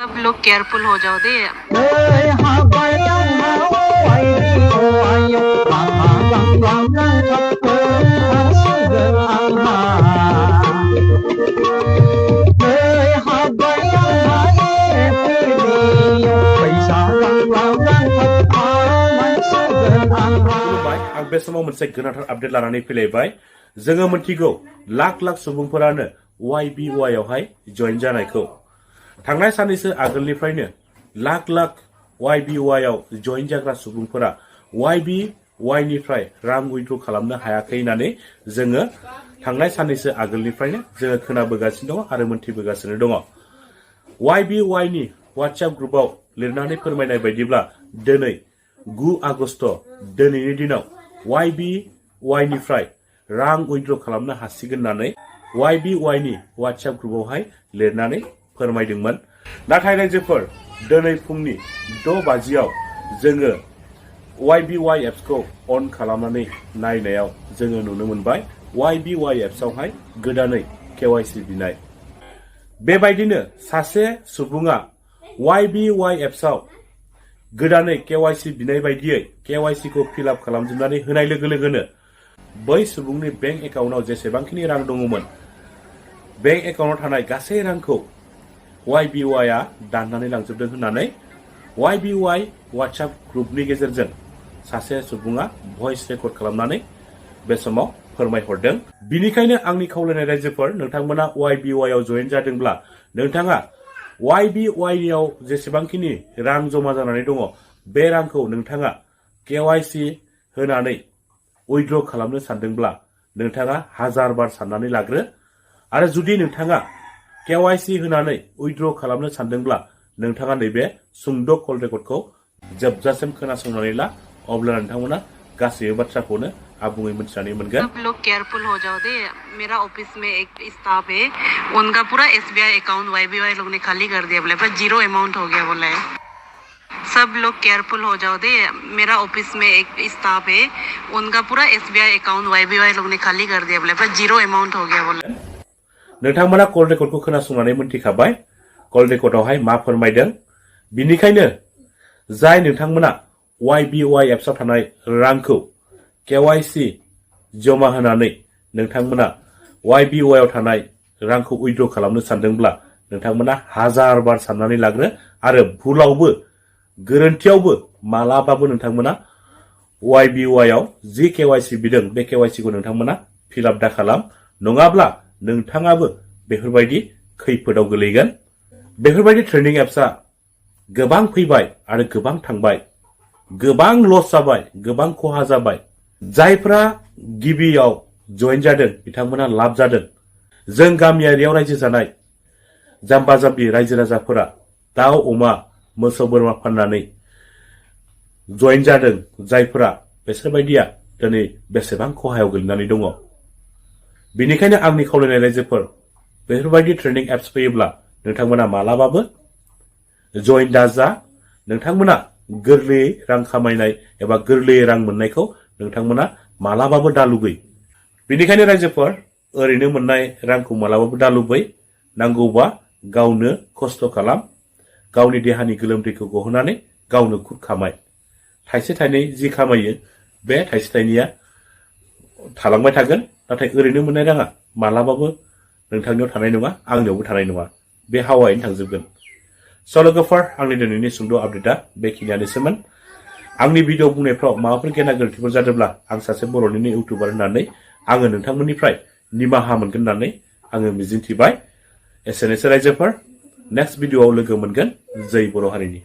सब लोग केयरफुल हो जाओ दे। आं बे समाव मोनसे गोनांथार आपडेट लानानै फैलायबाय। जोङो मिथिगौ लाख लाख सुबुंफोरानो YBY आवहाय जइन जानायखौ। थांनाय साननैसो आगोलनिफ्रायनो लाख लाख YBY आव जइन जाग्रा सुबुंफोरा YBY निफ्राय रां उइथ्र खालामनो हायाखै होननानै जोङो थांनाय साननैसो आगोलनिफ्रायनो जोङो खोनाबोगासिनो दङ आरो मोनथिबोगासिनो दङ। YBY नि WhatsApp ग्रुपआव लिरनानै फोरमायनाय बायदिब्ला दिनै 9 आगस्ट दिनैनि दिनाव YBY निफ्राय रां उइथ्र खालामनो हासिगोन होननानै YBY नि WhatsApp ग्रुपआवहाय लिरनानै फोरमायदोंमोन। नाथाय रायजोफोर दिनै फुंनि 6 बाजियाव जोङो YBY एप्सखौ अन खालामनानै नायनायाव जोङो नुनो मोनबाय YBY एप्सआवहाय गोदानै KYC बिनाय। बेबायदिनो सासे सुबुङा YBY एप्सआव गोदानै KYC बिनाय बायदियै KYC खौ फिलआप खालामजोबनानै होनाय लोगो लोगोनो बै सुबुंनि बेंक एकाउन्टआव जेसेबांखिनि रां दङमोन बेंक एकाउन्टआव थानाय गासै रांखौ YBY आ दाननानै लांजोबदों होननानै YBY WhatsApp ग्रुपनि गेजेरजों सासे सुबुङा भइस रेकर्ड खालामनानै बे समाव फोरमायहरदों। बिनिखायनो आंनि खावलायनाय रायजोफोर, नोंथांमोना YBY आव जइन जादोंब्ला नोंथाङा YBY आव जेसेबांखिनि रां जमा जानानै दङ बे रांखौ नोंथाङा KYC होनानै उइथ्र खालामनो सानदोंब्ला नोंथाङा 1000 बार साननानै लाग्रो। आरो जुदि नोंथाङा KYC होनानै उइथ्र खालामनो सानदोंब्ला नोंथाङा नैबे सुंद' कल रेकर्डखौ जोबजासिम खोनासंनानै ला, अब्ला नोंथांमोना गासैबो बाथ्राखौनो आबुङै मिथिनानै मोनगोन। सब लोग केयरफुल हो जाओ दे। मेरा ऑफिस में एक स्टाफ है, उनका पूरा SBI अकाउंट YBY लोग ने खाली कर दिया, बोले पर 0 अमाउंट हो गया बोला है। सब लोग केयरफुल हो जाओ दे। मेरा ऑफिस में एक स्टाफ है, उनका पूरा SBI अकाउंट YBY लोग ने खाली कर दिया, बोले पर 0 अमाउंट हो गया बोला है। नोंथांमोना कल रेकर्डखौ खोनासंनानै मोनथिखाबाय कल रेकर्डआवहाय मा फोरमायदों। बिनिखायनो जाय नोंथांमोना YBY एप्सआव थानाय रांखौ KYC जमा होनानै नोंथांमोना YBY आव थानाय रांखौ उइथ्र खालामनो सानदोंब्ला नोंथांमोना 1000 बार साननानै लाग्रो। आरो भुलावबो गोरोन्थियावबो मालाबाबो नोंथांमोना YBY आव जि KYC बिदों बे KYC खौ नोंथांमोना फिलआप दा खालाम, नङाब्ला नोंथाङाबो बेफोरबायदि खैफोदाव गोलैगोन। बेफोरबायदि ट्रेडिं एप्सआ गोबां फैबाय आरो गोबां थांबाय, गोबां लस जाबाय, गोबां खहा जाबाय। जायफ्रा गिबियाव जइन जादों बिथांमोना लाब जादों। जों गामियारियाव रायजो जानाय जाम्बा जाम्बि रायजो राजाफोरा दाउ अमा मोसौ बोरमा फाननानै जइन जादों, जायफोरा बिसोरबायदिया दिनै बेसेबां खहायाव गोलैनानै दङ। बिनिखायनो आंनि खावलायनाय रायजोफोर, बेफोरबायदि ट्रेडिं एप्स फैयोब्ला नोंथांमोना मालाबाबो जइन दाजा। नोंथांमोना गोरलैयै रां खामायनाय एबा गोरलैयै रां मोननायखौ नोंथांमोना मालाबाबो दालुबै। बिनिखायनो रायजोफोर, ओरैनो मोननाय रांखौ मालाबाबो दालुबै। नांगौबा गावनो खस्थ' खालाम, गावनि देहानि गोलोमदैखौ गहोनानै गावनो खुद खामाय। थाइसे थाइनै जि खामायो बे थाइसे थाइनैया थालांबाय थागोन, नाथाय ओरैनो मोननाय राङा मालाबाबो नोंथांनियाव थानाय नङा, आंनियावबो थानाय नङा, बे हावायैनो थांजोबगोन। स' लोगोफोर, आंनि दिनैनि सुंद' आपडेटआ बेखिनियानोसोमोन। आंनि भिडिअ बुंनायफ्राव माबाफोर गेना गोरोन्थिफोर जादोंब्ला आं सासे बर'निनो इउटुबार होननानै आङो नोंथांमोननिफ्राय निमाहा मोनगोन होननानै आङो मिजिंथिबाय। एसेनोसै रायजोफोर, नेक्स्ट भिडिअआव लोगो मोनगोन। जै बर' हारिनि।